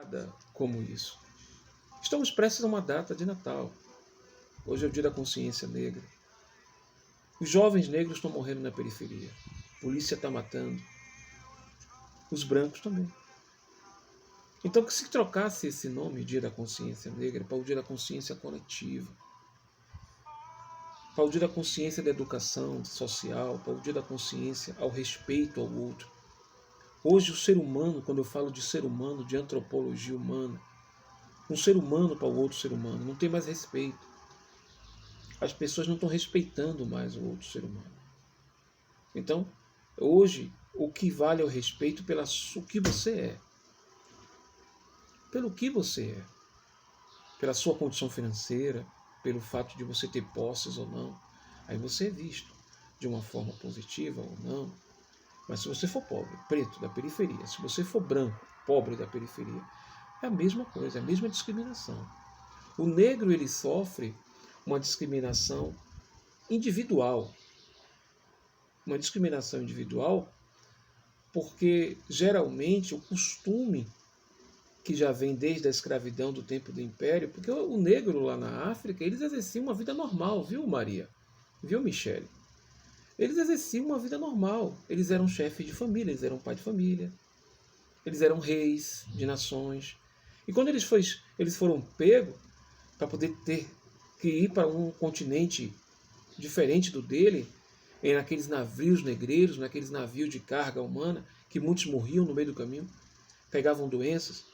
rápida como isso. Estamos prestes a uma data de Natal. Hoje é o Dia da Consciência Negra. Os jovens negros estão morrendo na periferia. A polícia está matando. Os brancos também. Então, que se trocasse esse nome, Dia da Consciência Negra, para o Dia da Consciência Coletiva, para o Dia da Consciência da Educação Social, para o Dia da Consciência ao respeito ao outro. Hoje o ser humano, quando eu falo de ser humano, de antropologia humana, um ser humano para o outro ser humano, não tem mais respeito. As pessoas não estão respeitando mais o outro ser humano. Então, hoje, o que vale é o respeito pelo que você é. Pelo que você é. Pela sua condição financeira, pelo fato de você ter posses ou não. Aí você é visto de uma forma positiva ou não. Mas se você for pobre, preto, da periferia, se você for branco, pobre da periferia, é a mesma coisa, é a mesma discriminação. O negro, ele sofre uma discriminação individual. Uma discriminação individual porque, geralmente, o costume que já vem desde a escravidão do tempo do Império, porque o negro lá na África, eles exerciam uma vida normal, viu, Maria? Viu, Michele? Eles exerciam uma vida normal. Eles eram chefes de família, eles eram pai de família, eles eram reis de nações. E quando eles foram pegos para poder ter que ir para um continente diferente do dele, naqueles navios negreiros, naqueles navios de carga humana, que muitos morriam no meio do caminho, pegavam doenças.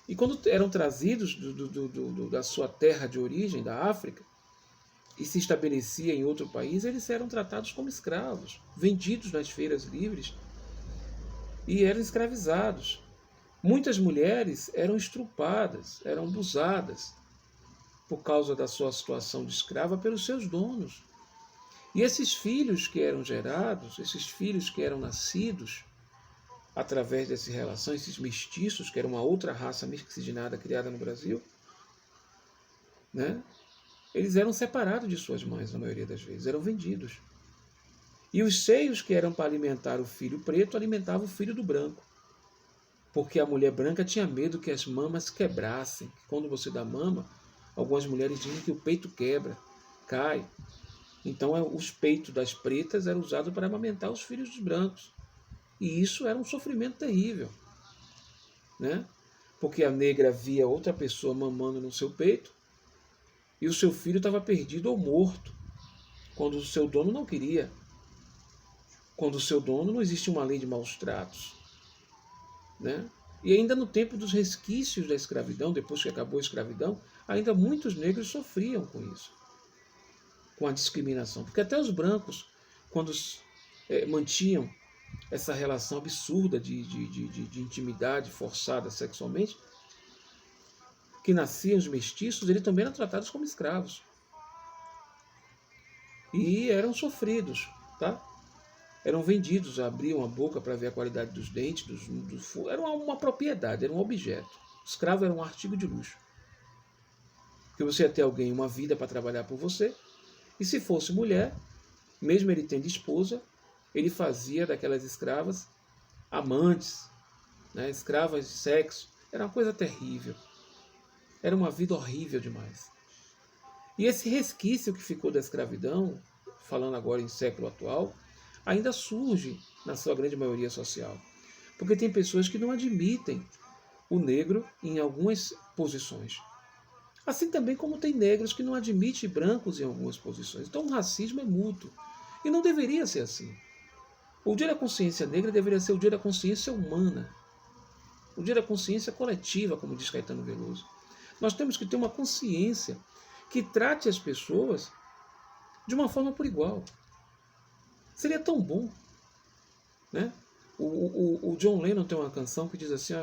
E quando eram trazidos da sua terra de origem, da África, e se estabelecia em outro país, eles eram tratados como escravos, vendidos nas feiras livres e eram escravizados. Muitas mulheres eram estrupadas, eram abusadas por causa da sua situação de escrava pelos seus donos. E esses filhos que eram gerados, esses filhos que eram nascidos através dessa relação, esses mestiços, que era uma outra raça miscigenada criada no Brasil, né? Eles eram separados de suas mães, na maioria das vezes, eram vendidos. E os seios que eram para alimentar o filho preto alimentavam o filho do branco. Porque a mulher branca tinha medo que as mamas quebrassem. Quando você dá mama, algumas mulheres dizem que o peito quebra, cai. Então os peitos das pretas eram usados para amamentar os filhos dos brancos. E isso era um sofrimento terrível, né? Porque a negra via outra pessoa mamando no seu peito e o seu filho estava perdido ou morto, quando o seu dono não queria. Quando o seu dono não existe uma lei de maus tratos, né? E ainda no tempo dos resquícios da escravidão, depois que acabou a escravidão, ainda muitos negros sofriam com isso, com a discriminação. Porque até os brancos, quando mantinham essa relação absurda de intimidade forçada sexualmente, que nasciam os mestiços, eles também eram tratados como escravos. E eram sofridos, tá? Eram vendidos, abriam a boca para ver a qualidade dos dentes, era uma propriedade, era um objeto. O escravo era um artigo de luxo. Porque você ia ter alguém, uma vida para trabalhar por você, e se fosse mulher, mesmo ele tendo esposa, ele fazia daquelas escravas amantes, né? Escravas de sexo. Era uma coisa terrível. Era uma vida horrível demais. E esse resquício que ficou da escravidão, falando agora em século atual, ainda surge na sua grande maioria social. Porque tem pessoas que não admitem o negro em algumas posições. Assim também como tem negros que não admitem brancos em algumas posições. Então o racismo é mútuo. E não deveria ser assim. O Dia da Consciência Negra deveria ser o Dia da Consciência Humana. O Dia da Consciência Coletiva, como diz Caetano Veloso. Nós temos que ter uma consciência que trate as pessoas de uma forma por igual. Seria tão bom, né? O John Lennon tem uma canção que diz assim,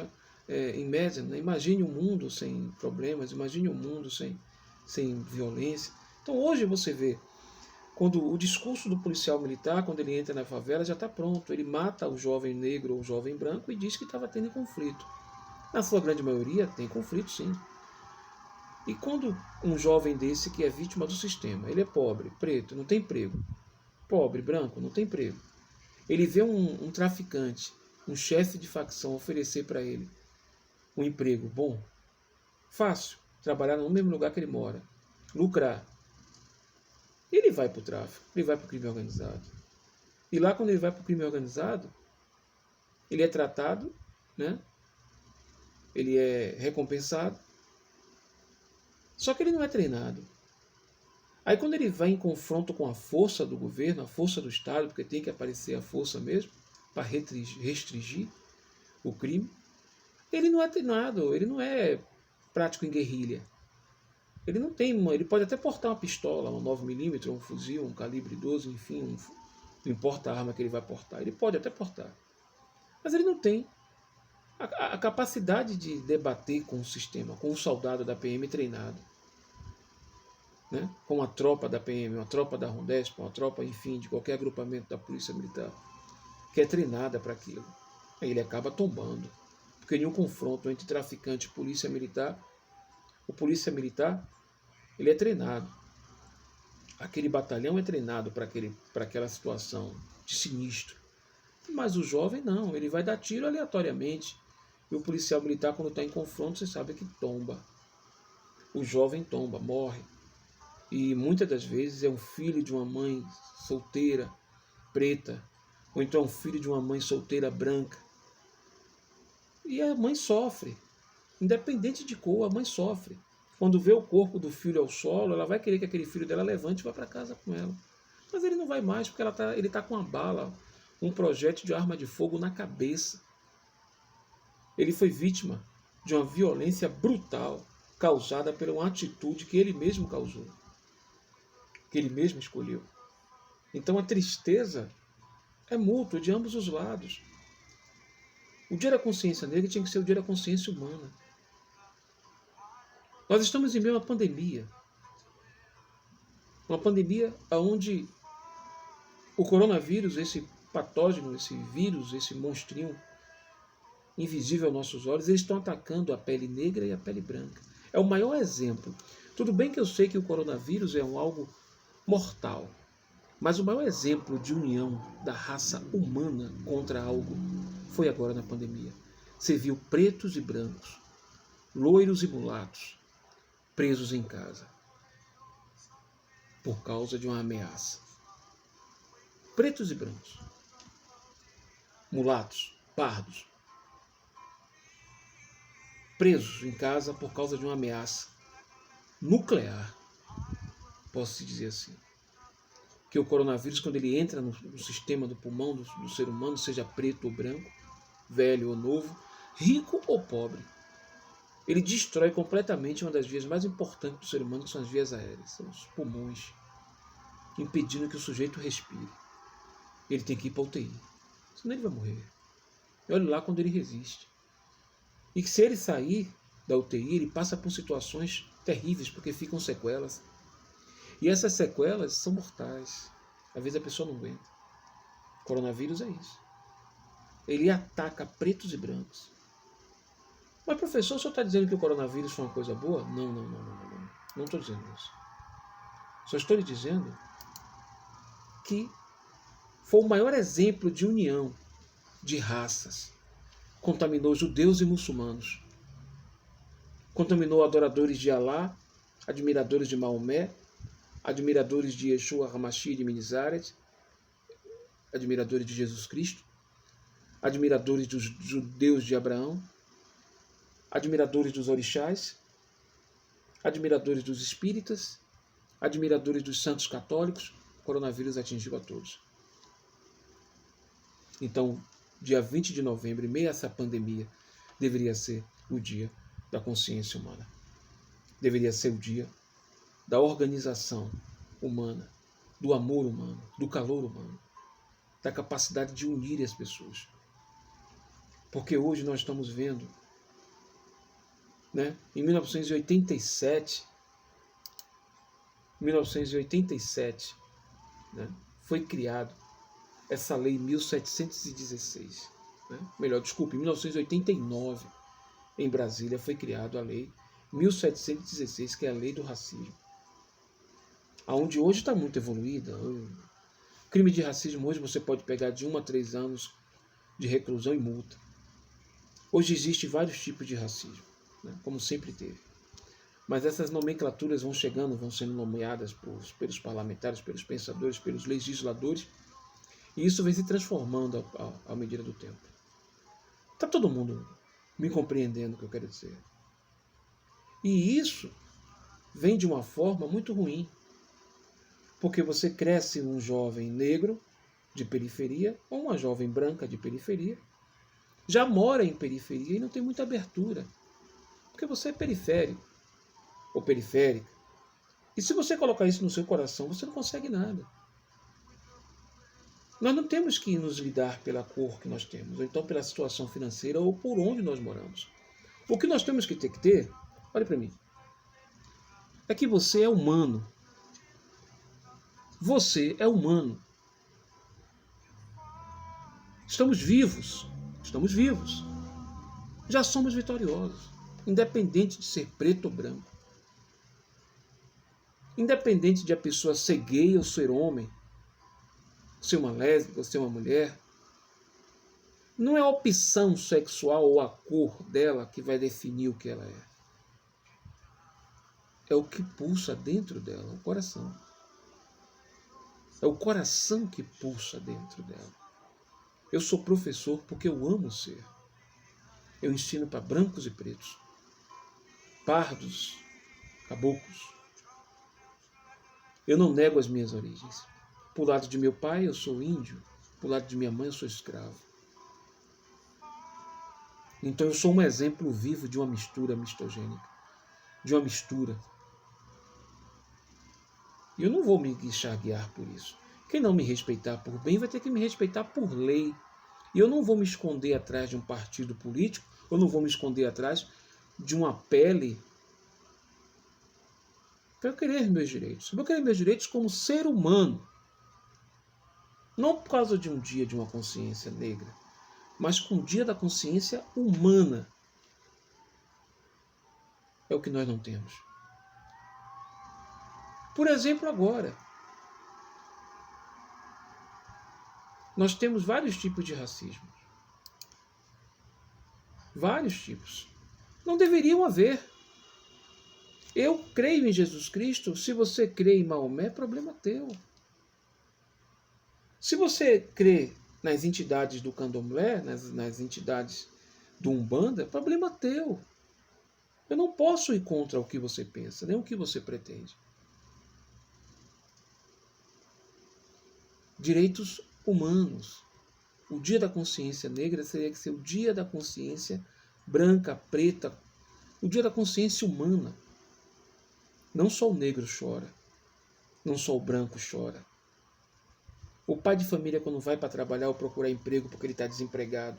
Imagine, né? Imagine um mundo sem problemas, imagine um mundo sem violência. Então hoje você vê, quando o discurso do policial militar, quando ele entra na favela, já está pronto. Ele mata o jovem negro ou o jovem branco e diz que estava tendo conflito. Na sua grande maioria tem conflito, sim. E quando um jovem desse que é vítima do sistema, ele é pobre, preto, não tem emprego, pobre, branco, não tem emprego, ele vê um traficante, um chefe de facção oferecer para ele um emprego bom, fácil, trabalhar no mesmo lugar que ele mora, lucrar, ele vai para o tráfico, ele vai para o crime organizado. E lá, quando ele vai para o crime organizado, ele é tratado, né? Ele é recompensado, só que ele não é treinado. Aí, quando ele vai em confronto com a força do governo, a força do Estado, porque tem que aparecer a força mesmo, para restringir o crime, ele não é treinado, ele não é prático em guerrilha. Ele não tem, ele pode até portar uma pistola, uma 9mm, um fuzil, um calibre 12, enfim, não importa a arma que ele vai portar, ele pode até portar. Mas ele não tem a capacidade de debater com o sistema, com o soldado da PM treinado, né? Com a tropa da PM, uma tropa da Rondesp, uma tropa, enfim, de qualquer agrupamento da Polícia Militar, que é treinada para aquilo. Aí ele acaba tombando. Porque em um confronto entre traficante e polícia militar, o polícia militar, ele é treinado. Aquele batalhão é treinado para aquela situação de sinistro. Mas o jovem não, ele vai dar tiro aleatoriamente. E o policial militar, quando está em confronto, você sabe que tomba. O jovem tomba, morre. E muitas das vezes é um filho de uma mãe solteira, preta, ou então é um filho de uma mãe solteira branca. E a mãe sofre. Independente de cor, a mãe sofre. Quando vê o corpo do filho ao solo, ela vai querer que aquele filho dela levante e vá para casa com ela. Mas ele não vai mais, porque ele está com uma bala, um projétil de arma de fogo na cabeça. Ele foi vítima de uma violência brutal causada por uma atitude que ele mesmo causou, que ele mesmo escolheu. Então a tristeza é mútua de ambos os lados. O Dia da Consciência Negra tinha que ser o Dia da Consciência Humana. Nós estamos em meio a uma pandemia. Uma pandemia onde o coronavírus, esse patógeno, esse vírus, esse monstrinho invisível aos nossos olhos, eles estão atacando a pele negra e a pele branca. É o maior exemplo. Tudo bem que eu sei que o coronavírus é algo mortal, mas o maior exemplo de união da raça humana contra algo foi agora na pandemia. Você viu pretos e brancos, loiros e mulatos, presos em casa por causa de uma ameaça. Pretos e brancos, mulatos, pardos, presos em casa por causa de uma ameaça nuclear, posso dizer assim. Que o coronavírus, quando ele entra no sistema do pulmão do ser humano, seja preto ou branco, velho ou novo, rico ou pobre, ele destrói completamente uma das vias mais importantes do ser humano, que são as vias aéreas, são os pulmões, impedindo que o sujeito respire. Ele tem que ir para a UTI, senão ele vai morrer. E olha lá quando ele resiste. E que se ele sair da UTI, ele passa por situações terríveis, porque ficam sequelas. E essas sequelas são mortais. Às vezes a pessoa não aguenta. O coronavírus é isso. Ele ataca pretos e brancos. Mas, professor, o senhor está dizendo que o coronavírus foi uma coisa boa? Não. Não estou dizendo isso. Só estou lhe dizendo que foi o maior exemplo de união de raças. Contaminou judeus e muçulmanos. Contaminou adoradores de Alá, admiradores de Maomé, admiradores de Yeshua Hamashi de Minizaret, admiradores de Jesus Cristo, admiradores dos judeus de Abraão, admiradores dos orixás, admiradores dos espíritas, admiradores dos santos católicos. O coronavírus atingiu a todos. Então, dia 20 de novembro, em meio a essa pandemia, deveria ser o dia da consciência humana. Deveria ser o dia da organização humana, do amor humano, do calor humano, da capacidade de unir as pessoas. Porque hoje nós estamos vendo, né, em 1987, né, foi criado essa lei 1716. Né? Em 1989, em Brasília, foi criada a lei 1716, que é a lei do racismo. Onde hoje está muito evoluída. O crime de racismo hoje você pode pegar de 1 a 3 anos de reclusão e multa. Hoje existem vários tipos de racismo, né? Como sempre teve. Mas essas nomenclaturas vão chegando, vão sendo nomeadas pelos parlamentares, pelos pensadores, pelos legisladores, e isso vem se transformando à medida do tempo. Está todo mundo me compreendendo o que eu quero dizer. E isso vem de uma forma muito ruim, porque você cresce um jovem negro de periferia ou uma jovem branca de periferia, já mora em periferia e não tem muita abertura, porque você é periférico ou periférica. E se você colocar isso no seu coração, você não consegue nada. Nós não temos que nos lidar pela cor que nós temos, ou então pela situação financeira, ou por onde nós moramos. O que nós temos que ter, olha para mim, é que você é humano. Você é humano. Estamos vivos. Estamos vivos. Já somos vitoriosos, independente de ser preto ou branco. Independente de a pessoa ser gay ou ser homem, ser uma lésbica ou ser uma mulher, não é a opção sexual ou a cor dela que vai definir o que ela é. É o que pulsa dentro dela, o coração. É o coração que pulsa dentro dela. Eu sou professor porque eu amo ser. Eu ensino para brancos e pretos, pardos, caboclos. Eu não nego as minhas origens. Por lado de meu pai, eu sou índio. Por lado de minha mãe, eu sou escravo. Então eu sou um exemplo vivo de uma mistura mistogênica. De uma mistura. E eu não vou me deixar guiar por isso. Quem não me respeitar por bem vai ter que me respeitar por lei. E eu não vou me esconder atrás de um partido político, eu não vou me esconder atrás de uma pele para eu querer meus direitos. Eu vou querer meus direitos como ser humano. Não por causa de um dia de uma consciência negra, mas com o dia da consciência humana. É o que nós não temos. Por exemplo, agora, nós temos vários tipos de racismo. Vários tipos. Não deveriam haver. Eu creio em Jesus Cristo. Se você crê em Maomé, é problema teu. Se você crê nas entidades do Candomblé, nas entidades do Umbanda, é problema teu. Eu não posso ir contra o que você pensa, nem o que você pretende. Direitos humanos. O dia da consciência negra teria que ser o dia da consciência branca, preta, o dia da consciência humana. Não só o negro chora, não só o branco chora. O pai de família, quando vai para trabalhar ou procurar emprego porque ele está desempregado,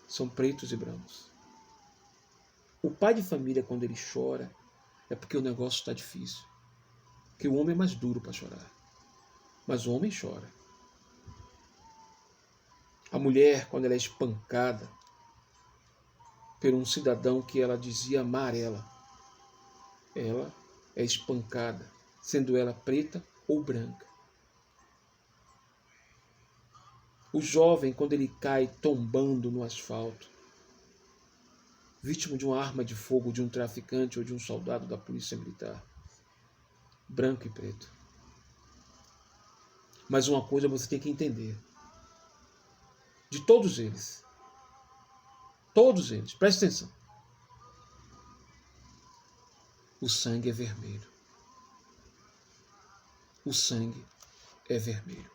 são pretos e brancos. O pai de família, quando ele chora, é porque o negócio está difícil. Porque o homem é mais duro para chorar. Mas o homem chora. A mulher, quando ela é espancada por um cidadão que ela dizia amar ela é espancada, sendo ela preta ou branca. O jovem, quando ele cai tombando no asfalto, vítima de uma arma de fogo de um traficante ou de um soldado da polícia militar, branco e preto. Mas uma coisa você tem que entender. De todos eles, presta atenção. O sangue é vermelho. O sangue é vermelho.